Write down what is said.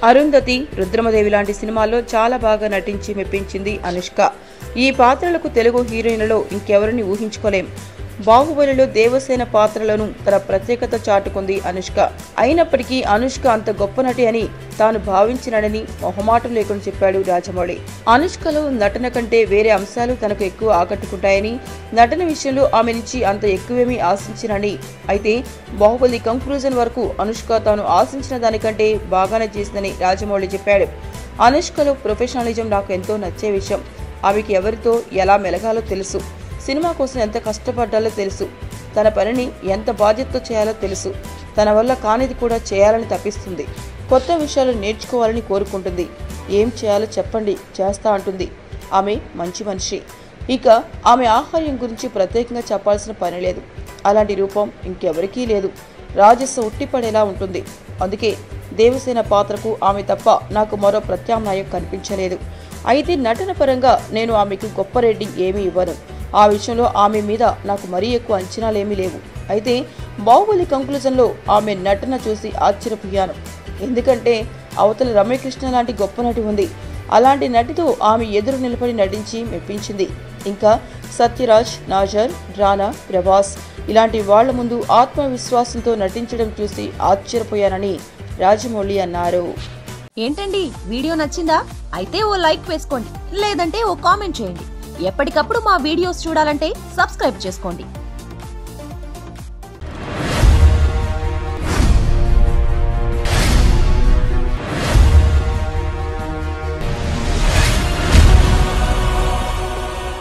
అరుంధతి, రుద్రమదేవి లాంటి సినిమాల్లో చాలా బాగా నటించి మెప్పించింది అనుష్క. ఈ పాత్రలకు తెలుగు హీరోయిన్లలో ఇంకెవరిని ఊహించుకోలేం. బాహుబలిలో దేవసేన పాత్రలను తన ప్రత్యేకత చాటుకుంది అనుష్క. అయినప్పటికీ అనుష్క అంత గొప్ప నటి అని తాను భావించినడని మొహమాటం లేకుండా చెప్పాడు రాజమౌళి. అనుష్కలో నటన కంటే వేరే అంశాలు తనకు ఎక్కువ ఆకట్టుకుంటాయని, నటన విషయంలో ఆమె నుంచి అంత ఎక్కువేమీ ఆశించినని, అయితే బాహుబలి కంక్లూజన్ వరకు అనుష్క తాను ఆశించిన దానికంటే బాగానే చేసిందని రాజమౌళి చెప్పాడు. అనుష్కలో ప్రొఫెషనలిజం నాకు ఎంతో నచ్చే విషయం. ఆమెకి ఎవరితో ఎలా మెలగాలో తెలుసు, సినిమా కోసం ఎంత కష్టపడ్డాలో తెలుసు, తన పనిని ఎంత బాధ్యతతో చేయాలో తెలుసు, తన వల్ల కానిది కూడా చేయాలని తప్పిస్తుంది, కొత్త విషయాలు నేర్చుకోవాలని కోరుకుంటుంది, ఏం చేయాలో చెప్పండి చేస్తా అంటుంది. ఆమె మంచి మనిషి. ఇక ఆమె ఆహార్యం గురించి ప్రత్యేకంగా చెప్పాల్సిన పని లేదు. అలాంటి రూపం ఇంకెవరికీ లేదు. రాజస్సు ఉట్టిపడేలా ఉంటుంది. అందుకే దేవసేన పాత్రకు ఆమె తప్ప నాకు మరో ప్రత్యామ్నాయం కనిపించలేదు. అయితే నటన పరంగా నేను ఆమెకు గొప్ప రేటింగ్ ఏమీ ఇవ్వను. ఆ విషయంలో ఆమె మీద నాకు మరీ ఎక్కువ అంచనాలేమీ లేవు. అయితే బాహుబలి కంక్లూజన్లో ఆమె నటన చూసి ఆశ్చర్యపోయాను. ఎందుకంటే అవతల రమ్యకృష్ణ లాంటి గొప్ప నటి ఉంది. అలాంటి నటితో ఆమె ఎదురు నిలబడి నటించి మెప్పించింది. ఇంకా సత్యరాజ్, నాజర్, రానా, ప్రభాస్ ఇలాంటి వాళ్ల ముందు ఆత్మవిశ్వాసంతో నటించడం చూసి ఆశ్చర్యపోయానని రాజమౌళి అన్నారు. ఏంటండి, వీడియో నచ్చిందా? అయితే ఓ లైక్ వేసుకోండి, లేదంటే ఓ కామెంట్ చేయండి. ఎప్పటికప్పుడు మా వీడియోస్ చూడాలంటే సబ్స్క్రైబ్ చేసుకోండి.